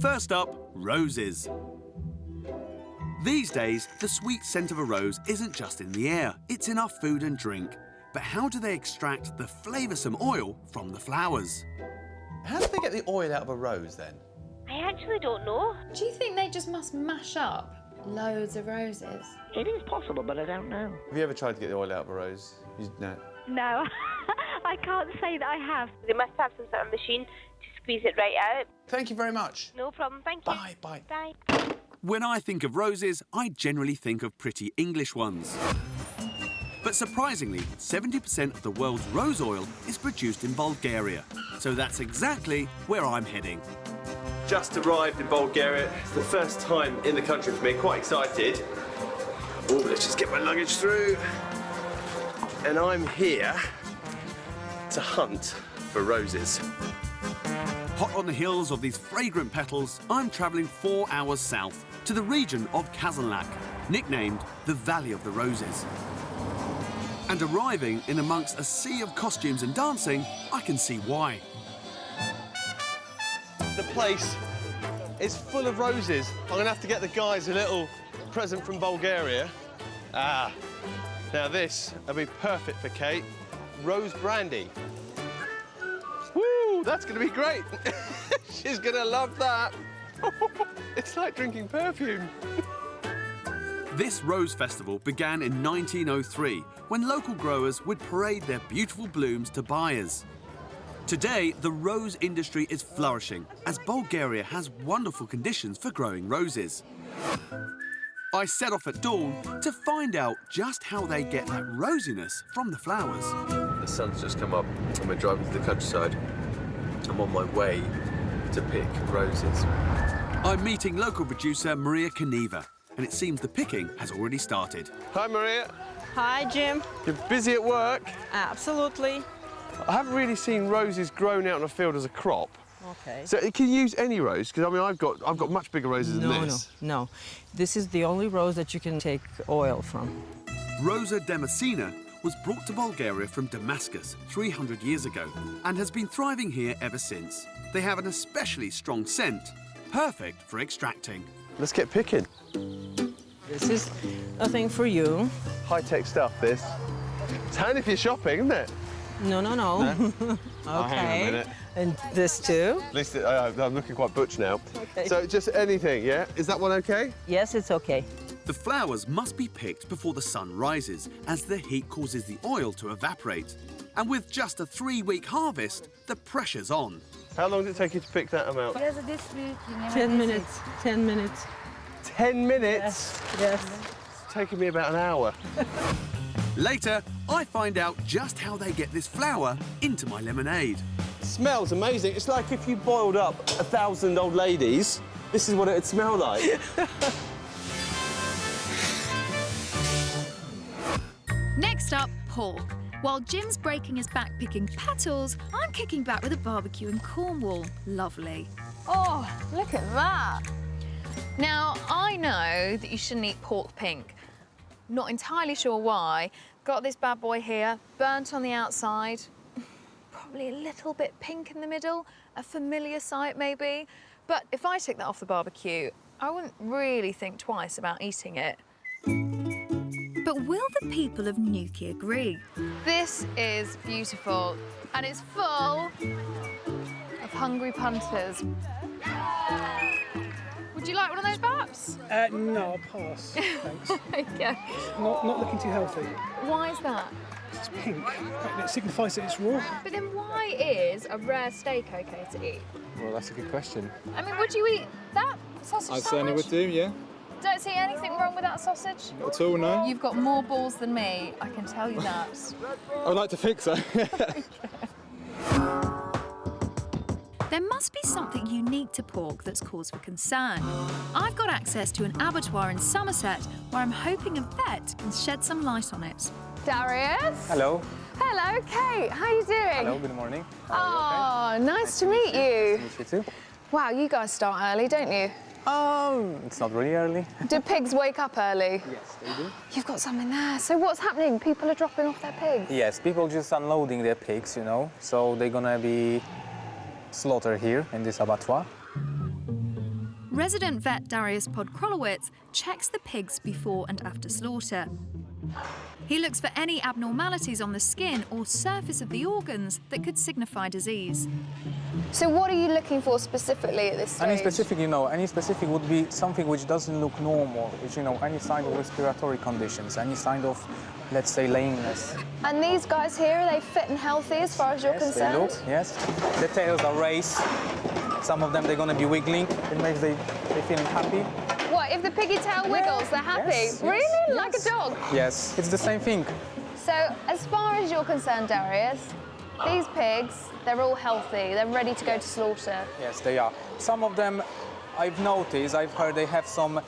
First up, roses. These days, the sweet scent of a rose isn't just in the air, it's in our food and drink. But how do they extract the flavoursome oil from the flowers? How do they get the oil out of a rose, then? I actually don't know. Do you think they just must mash up loads of roses? It is possible, but I don't know. Have you ever tried to get the oil out of a rose? No. No, I can't say that I have. They must have some sort of machine to squeeze it right out. Thank you very much. No problem, thank you. Bye, bye. Bye. When I think of roses, I generally think of pretty English ones. But surprisingly, 70% of the world's rose oil is produced in Bulgaria. So that's exactly where I'm heading. Just arrived in Bulgaria. It's the first time in the country for me. Quite excited. Oh, let's just get my luggage through. And I'm here to hunt for roses. Hot on the heels of these fragrant petals, I'm travelling 4 hours south to the region of Kazanlak, nicknamed the Valley of the Roses. And arriving in amongst a sea of costumes and dancing, I can see why. The place is full of roses. I'm going to have to get the guys a little present from Bulgaria. Now this will be perfect for Kate. Rose brandy. Woo, that's going to be great. She's going to love that. It's like drinking perfume. This Rose Festival began in 1903, when local growers would parade their beautiful blooms to buyers. Today, the rose industry is flourishing, as Bulgaria has wonderful conditions for growing roses. I set off at dawn to find out just how they get that rosiness from the flowers. The sun's just come up and we're driving to the countryside. I'm on my way to pick roses. I'm meeting local producer Maria Kaneva, and it seems the picking has already started. Hi, Maria. Hi, Jim. You're busy at work? Absolutely. I haven't really seen roses grown out in a field as a crop. Okay. So can you use any rose? Because I mean, I've got much bigger roses than this. No. This is the only rose that you can take oil from. Rosa Damascena was brought to Bulgaria from Damascus 300 years ago and has been thriving here ever since. They have an especially strong scent, perfect for extracting. Let's get picking. This is a thing for you. High-tech stuff, this. It's handy for your shopping, isn't it? No. Okay. Oh, hang on a minute. And this too. At least I'm looking quite butch now. Okay. So just anything, yeah? Is that one okay? Yes, it's okay. The flowers must be picked before the sun rises, as the heat causes the oil to evaporate. And with just a 3-week harvest, the pressure's on. How long did it take you to pick that amount? 10 minutes. 10 minutes. 10 minutes? Yes. It's taken me about an hour. Later, I find out just how they get this flour into my lemonade. It smells amazing. It's like if you boiled up 1,000 old ladies. This is what it'd smell like. Next up, pork. While Jim's breaking his back picking petals, I'm kicking back with a barbecue in Cornwall. Lovely. Oh, look at that. Now, I know that you shouldn't eat pork pink. Not entirely sure why. Got this bad boy here, burnt on the outside, probably a little bit pink in the middle, a familiar sight maybe. But if I took that off the barbecue, I wouldn't really think twice about eating it. But will the people of Newquay agree? This is beautiful, and it's full of hungry punters. Would you like one of those, perhaps? No, I'll pass, thanks. Okay. Not looking too healthy. Why is that? It's pink, and it signifies that it's raw. But then why is a rare steak okay to eat? Well, that's a good question. I mean, would you eat that sausage I sandwich? certainly would do, yeah. Don't see anything wrong with that sausage? Not at all, no. You've got more balls than me, I can tell you that. I'd like to think so. There must be something unique to pork that's cause for concern. I've got access to an abattoir in Somerset where I'm hoping a vet can shed some light on it. Darius? Hello. Hello, Kate. How are you doing? Hello, good morning. Oh, nice to meet you. Nice to meet you too. Wow, you guys start early, don't you? It's not really early. Do pigs wake up early? Yes, they do. You've got some in there. So what's happening? People are dropping off their pigs? Yes, people just unloading their pigs, you know, so they're gonna be slaughtered here in this abattoir. Resident vet Darius Podkrolowicz checks the pigs before and after slaughter. He looks for any abnormalities on the skin or surface of the organs that could signify disease. So what are you looking for specifically at this stage? Any specific, any specific would be something which doesn't look normal, which, any sign of respiratory conditions, any sign of, let's say, lameness. And these guys here, are they fit and healthy as far as you're concerned? They look, yes. The tails are raised. Some of them, they're going to be wiggling. It makes they feeling happy. What, if the piggy tail wiggles, they're happy? Yes, really? yes. Like a dog? Yes, it's the same thing. So, as far as you're concerned, Darius, these pigs, they're all healthy. They're ready to go to slaughter. Yes, they are. Some of them, I've noticed, I've heard they have some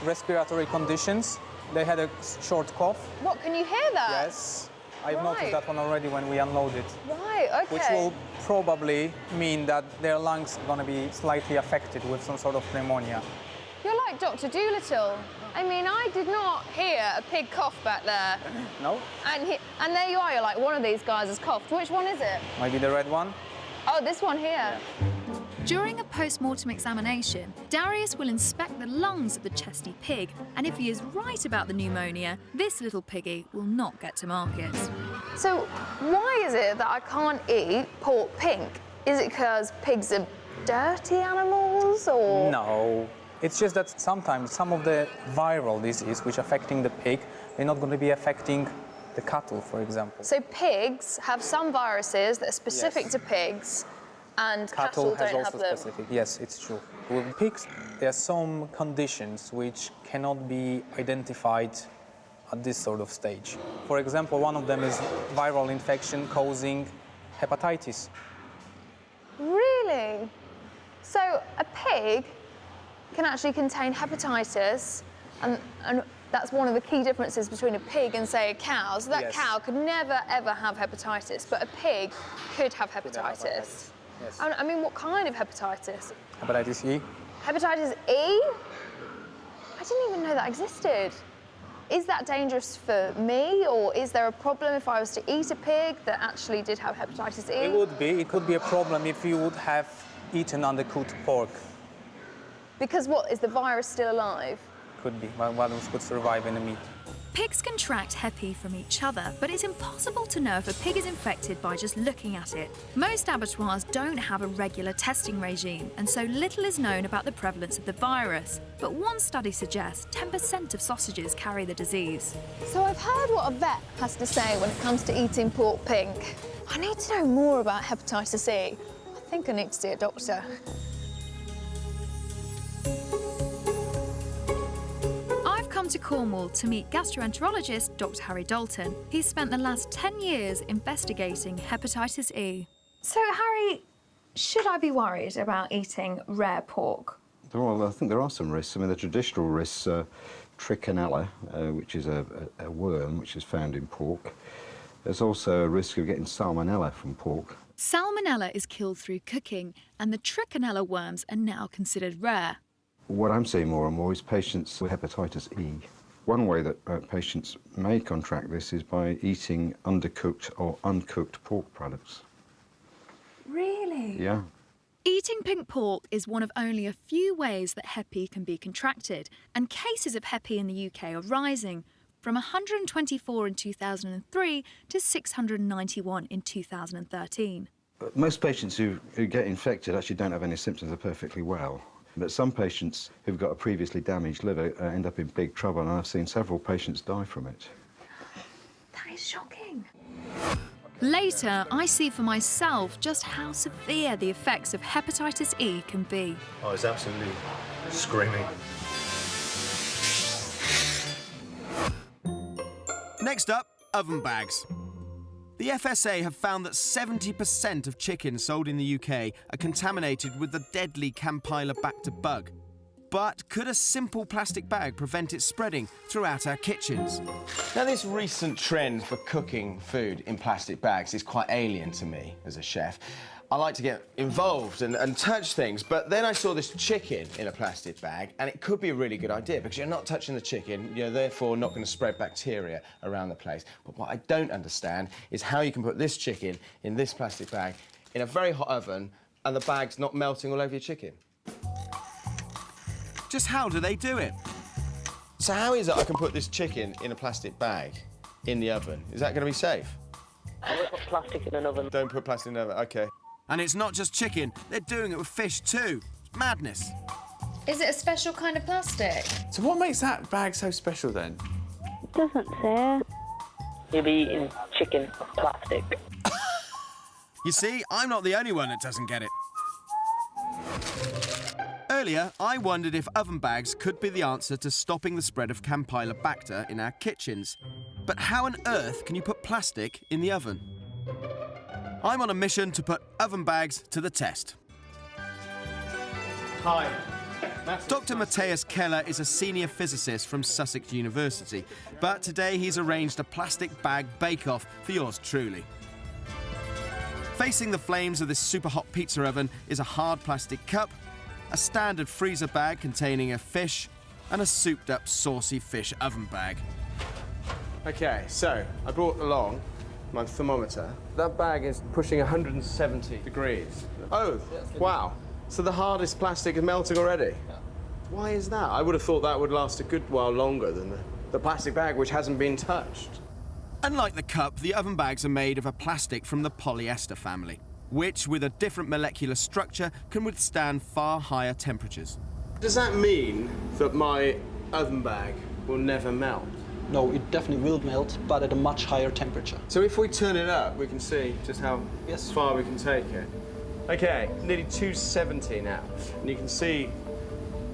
respiratory conditions. They had a short cough. What, can you hear that? Yes. I've Right. noticed that one already when we unload it. Right, okay. Which will probably mean that their lungs are going to be slightly affected with some sort of pneumonia. You're like Dr. Dolittle. I mean, I did not hear a pig cough back there. No? And there you are, you're like, one of these guys has coughed. Which one is it? Maybe the red one? Oh, this one here. During a post-mortem examination, Darius will inspect the lungs of the chesty pig, and if he is right about the pneumonia, this little piggy will not get to market. So, why is it that I can't eat pork pink? Is it because pigs are dirty animals, or...? No. It's just that sometimes some of the viral disease which affecting the pig, they're not going to be affecting the cattle, for example. So pigs have some viruses that are specific Yes. to pigs, and cattle has don't also have them. specific. Yes, it's true. With pigs, there are some conditions which cannot be identified at this sort of stage. For example, one of them is viral infection causing hepatitis. Really? So a pig can actually contain hepatitis, and that's one of the key differences between a pig and, say, a cow. So that Yes. cow could never, ever have hepatitis, but a pig could have hepatitis. Yes. I mean, what kind of hepatitis? Hepatitis E. Hepatitis E? I didn't even know that existed. Is that dangerous for me, or is there a problem if I was to eat a pig that actually did have hepatitis E? It would be. It could be a problem if you would have eaten undercooked pork. Because what, is the virus still alive? Could be. One could survive in the meat. Pigs contract Hep E from each other, but it's impossible to know if a pig is infected by just looking at it. Most abattoirs don't have a regular testing regime, and so little is known about the prevalence of the virus. But one study suggests 10% of sausages carry the disease. So I've heard what a vet has to say when it comes to eating pork pink. I need to know more about hepatitis E. I think I need to see a doctor. I've come to Cornwall to meet gastroenterologist Dr. Harry Dalton. He's spent the last 10 years investigating hepatitis E. So, Harry, should I be worried about eating rare pork? Well, I think there are some risks. I mean, the traditional risks are trichinella, which is a worm which is found in pork. There's also a risk of getting salmonella from pork. Salmonella is killed through cooking, and the trichinella worms are now considered rare. What I'm seeing more and more is patients with hepatitis E. One way that patients may contract this is by eating undercooked or uncooked pork products. Really? Yeah. Eating pink pork is one of only a few ways that Hep E can be contracted, and cases of Hep E in the UK are rising, from 124 in 2003 to 691 in 2013. Most patients who get infected actually don't have any symptoms, are perfectly well. But some patients who've got a previously damaged liver end up in big trouble, and I've seen several patients die from it. That is shocking. Later, I see for myself just how severe the effects of hepatitis E can be. I was absolutely screaming. Next up, oven bags. The FSA have found that 70% of chickens sold in the UK are contaminated with the deadly Campylobacter bug. But could a simple plastic bag prevent it spreading throughout our kitchens? Now, this recent trend for cooking food in plastic bags is quite alien to me as a chef. I like to get involved and touch things, but then I saw this chicken in a plastic bag, and it could be a really good idea because you're not touching the chicken, you're therefore not going to spread bacteria around the place. But what I don't understand is how you can put this chicken in this plastic bag in a very hot oven and the bag's not melting all over your chicken. Just how do they do it? So how is it I can put this chicken in a plastic bag in the oven? Is that going to be safe? I would put plastic in an oven. Don't put plastic in the oven, OK. And it's not just chicken, they're doing it with fish too. It's madness. Is it a special kind of plastic? So what makes that bag so special then? It doesn't say. You'll be eating chicken plastic. You see, I'm not the only one that doesn't get it. Earlier, I wondered if oven bags could be the answer to stopping the spread of Campylobacter in our kitchens. But how on earth can you put plastic in the oven? I'm on a mission to put oven bags to the test. Hi. Dr. Matthias Keller is a senior physicist from Sussex University, but today he's arranged a plastic bag bake-off for yours truly. Facing the flames of this super hot pizza oven is a hard plastic cup, a standard freezer bag containing a fish, and a souped-up saucy fish oven bag. OK, so I brought along my thermometer. That bag is pushing 170 degrees. Oh, wow. So the hardest plastic is melting already? Yeah. Why is that? I would have thought that would last a good while longer than the plastic bag, which hasn't been touched. Unlike the cup, the oven bags are made of a plastic from the polyester family, which, with a different molecular structure, can withstand far higher temperatures. Does that mean that my oven bag will never melt? No, it definitely will melt, but at a much higher temperature. So if we turn it up, we can see just how far we can take it. OK, nearly 270 now. And you can see,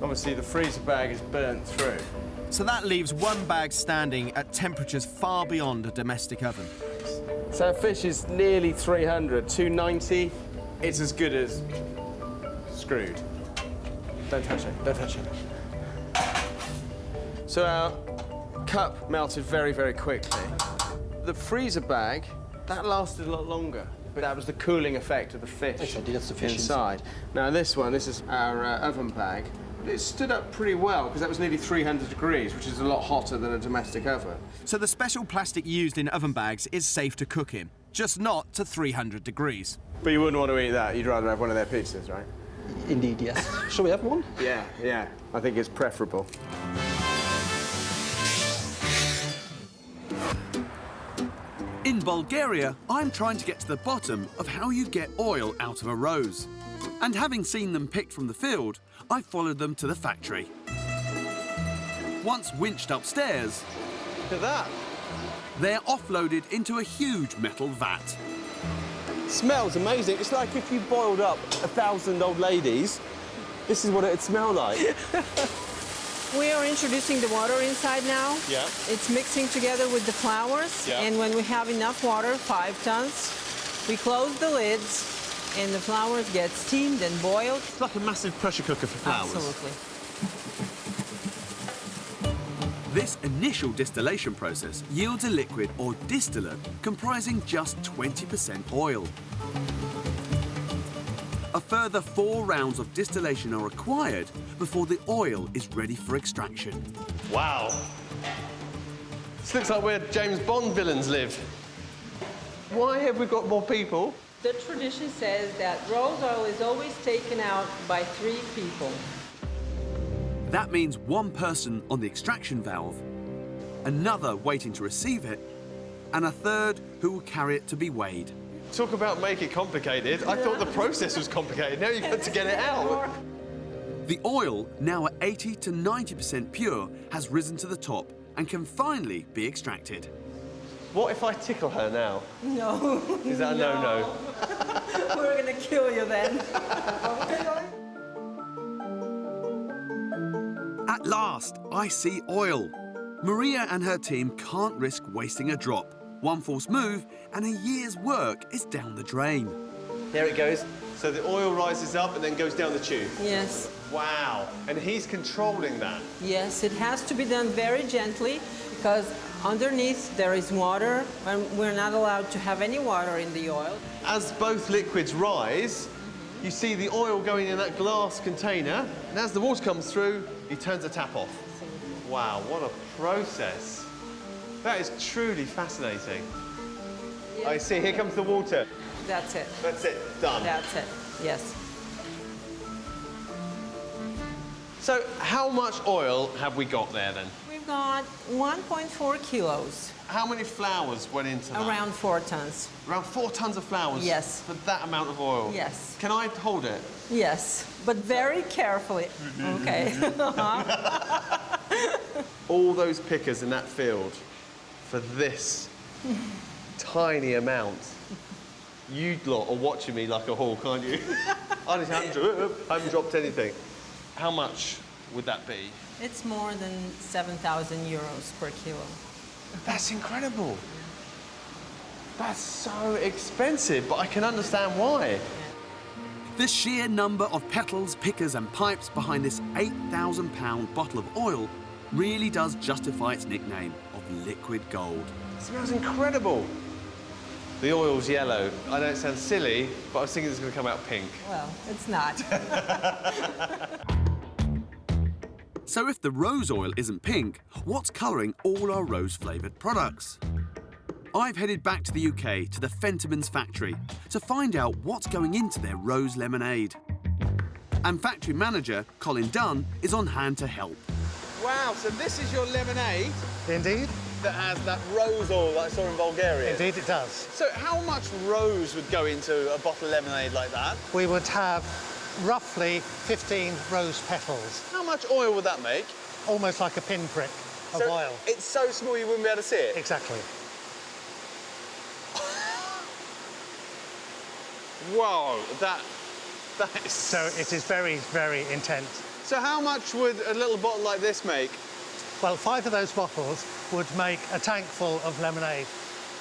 obviously, the freezer bag is burnt through. So that leaves one bag standing at temperatures far beyond a domestic oven. So our fish is nearly 300, 290. It's as good as screwed. Don't touch it, don't touch it. So our cup melted very, very quickly. The freezer bag, that lasted a lot longer. But that was the cooling effect of the fish inside. Now this one, this is our oven bag. It stood up pretty well because that was nearly 300 degrees, which is a lot hotter than a domestic oven. So the special plastic used in oven bags is safe to cook in, just not to 300 degrees. But you wouldn't want to eat that. You'd rather have one of their pizzas, right? Indeed, yes. Shall we have one? Yeah. I think it's preferable. In Bulgaria, I'm trying to get to the bottom of how you get oil out of a rose. And having seen them picked from the field, I followed them to the factory. Once winched upstairs, look at that. They're offloaded into a huge metal vat. It smells amazing. It's like if you boiled up 1,000 old ladies, this is what it'd smell like. We are introducing the water inside now. Yeah. It's mixing together with the flours. Yeah. And when we have enough water, 5 tons, we close the lids and the flours get steamed and boiled. It's like a massive pressure cooker for flowers. Absolutely. This initial distillation process yields a liquid or distillate comprising just 20% oil. A further 4 rounds of distillation are required before the oil is ready for extraction. Wow. This looks like where James Bond villains live. Why have we got more people? The tradition says that rose oil is always taken out by 3 people. That means one person on the extraction valve, another waiting to receive it, and a third who will carry it to be weighed. Talk about make it complicated. I thought the process was complicated. Now you've got to get it out. The oil, now at 80 to 90% pure, has risen to the top and can finally be extracted. What if I tickle her now? No. Is that a no-no? We're going to kill you then. At last, I see oil. Maria and her team can't risk wasting a drop. One false move and a year's work is down the drain. There it goes. So the oil rises up and then goes down the tube. Yes. Wow. And he's controlling that. Yes, it has to be done very gently because underneath there is water and we're not allowed to have any water in the oil. As both liquids rise, you see the oil going in that glass container, and as the water comes through, he turns the tap off. Wow, what a process. That is truly fascinating. Yes. I see, here comes the water. That's it. That's it, done. That's it, yes. So how much oil have we got there then? We've got 1.4 kilos. How many flowers went into that? Around 4 tons. Around 4 tons of flowers? Yes. For that amount of oil? Yes. Can I hold it? Yes, but very carefully. Okay. All those pickers in that field for this tiny amount. You lot are watching me like a hawk, aren't you? I haven't dropped anything. How much would that be? It's more than 7,000 euros per kilo. That's incredible. That's so expensive, but I can understand why. The sheer number of petals, pickers and pipes behind this £8,000 bottle of oil really does justify its nickname of liquid gold. It smells incredible. The oil's yellow. I know it sounds silly, but I was thinking it's going to come out pink. Well, it's not. So if the rose oil isn't pink, what's colouring all our rose-flavoured products? I've headed back to the UK to the Fentimans factory to find out what's going into their rose lemonade. And factory manager Colin Dunn is on hand to help. Wow, so this is your lemonade? Indeed. That has that rose oil that I saw in Bulgaria? Indeed it does. So how much rose would go into a bottle of lemonade like that? We would have roughly 15 rose petals. How much oil would that make? Almost like a pinprick of oil. It's so small you wouldn't be able to see it? Exactly. Whoa, that is... So it is very, very intense. So how much would a little bottle like this make? Well, 5 of those bottles would make a tank full of lemonade.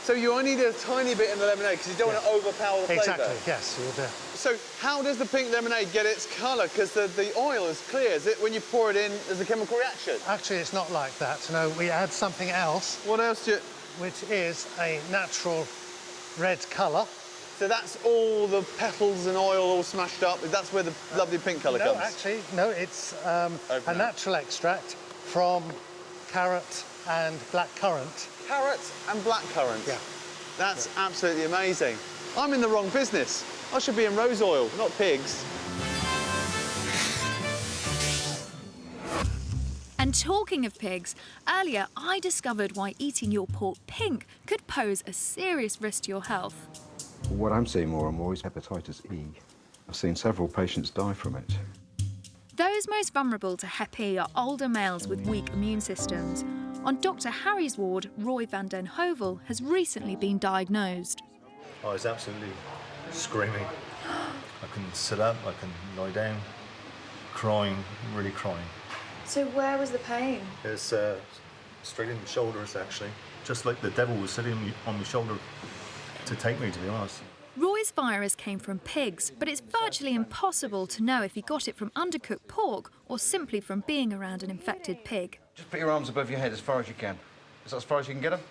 So you only need a tiny bit in the lemonade because you don't want to overpower the flavour? Exactly, yes, you do. So how does the pink lemonade get its colour? Because the oil is clear. Is it when you pour it in, there's a chemical reaction? Actually, it's not like that. No, we add something else. What else do you... Which is a natural red colour. So that's all the petals and oil all smashed up? That's where the lovely pink colour comes? No, actually, no, it's a natural extract from carrot and blackcurrant. Carrot and blackcurrant? Yeah. That's absolutely amazing. I'm in the wrong business. I should be in rose oil, not pigs. And talking of pigs, earlier I discovered why eating your pork pink could pose a serious risk to your health. What I'm seeing more and more is hepatitis E. I've seen several patients die from it. Those most vulnerable to Hep E are older males with weak immune systems. On Dr. Harry's ward, Roy van den Hovel has recently been diagnosed. I was absolutely screaming. I can sit up, I can lie down, crying, really crying. So where was the pain? It's straight in the shoulders, actually. Just like the devil was sitting on my shoulder to take me, to be honest. Roy's virus came from pigs, but it's virtually impossible to know if he got it from undercooked pork or simply from being around an infected pig. Just put your arms above your head as far as you can. Is that as far as you can get them?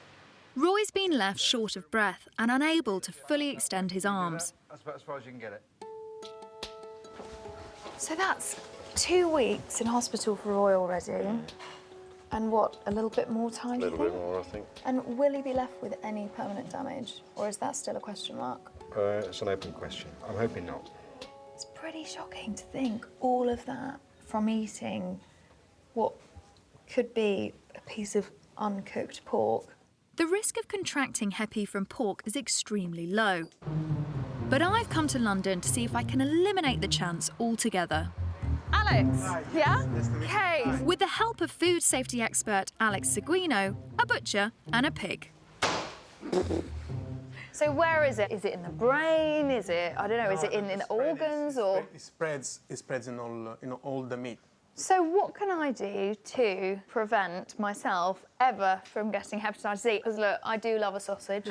Roy's been left short of breath and unable to fully extend his arms. That's about as far as you can get it. So that's 2 weeks in hospital for Roy already. And what, a little bit more time, do you think? A little bit more, I think. And will he be left with any permanent damage? Or is that still a question mark? It's an open question. I'm hoping not. It's pretty shocking to think all of that from eating what could be a piece of uncooked pork. The risk of contracting Hep E from pork is extremely low. But I've come to London to see if I can eliminate the chance altogether. Alex, yeah? Okay. With the help of food safety expert Alex Seguino, a butcher and a pig. So where is it? Is it in the brain? Is it, I don't know, is it in the organs or? It spreads in all the meat. So what can I do to prevent myself ever from getting hepatitis E? Because look, I do love a sausage.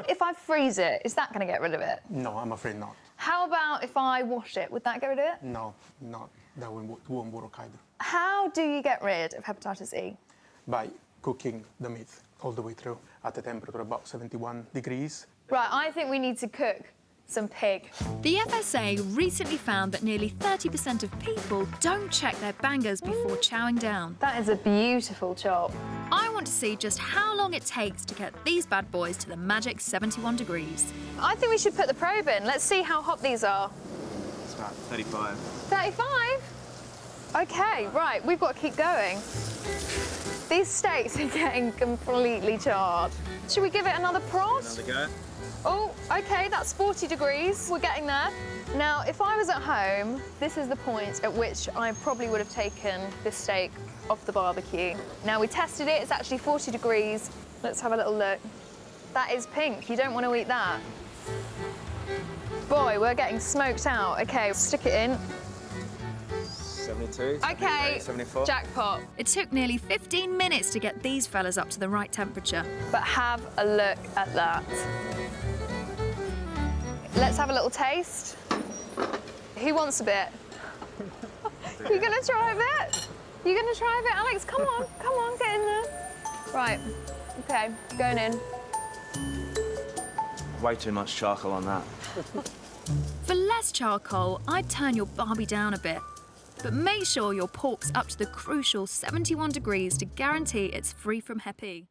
If I freeze it, is that going to get rid of it? No, I'm afraid not. How about if I wash it? Would that get rid of it? No, that won't work either. How do you get rid of hepatitis E? By cooking the meat all the way through at a temperature about 71 degrees. Right, I think we need to cook some pig. The FSA recently found that nearly 30% of people don't check their bangers before chowing down. That is a beautiful chop. I want to see just how long it takes to get these bad boys to the magic 71 degrees. I think we should put the probe in. Let's see how hot these are. It's about 35. 35? Okay, right, we've got to keep going. These steaks are getting completely charred. Should we give it another prod? Another go. Oh, okay, that's 40 degrees. We're getting there. Now, if I was at home, this is the point at which I probably would have taken this steak off the barbecue. Now, we tested it, it's actually 40 degrees. Let's have a little look. That is pink, you don't want to eat that. Boy, we're getting smoked out. Okay, stick it in. 72, Okay, 74. jackpot. It took nearly 15 minutes to get these fellas up to the right temperature. But have a look at that. Let's have a little taste. Who wants a bit? You gonna try a bit? You gonna try a bit, Alex? Come on, get in there. Right, okay, going in. Way too much charcoal on that. For less charcoal, I'd turn your barbie down a bit. But make sure your pork's up to the crucial 71 degrees to guarantee it's free from HEPA.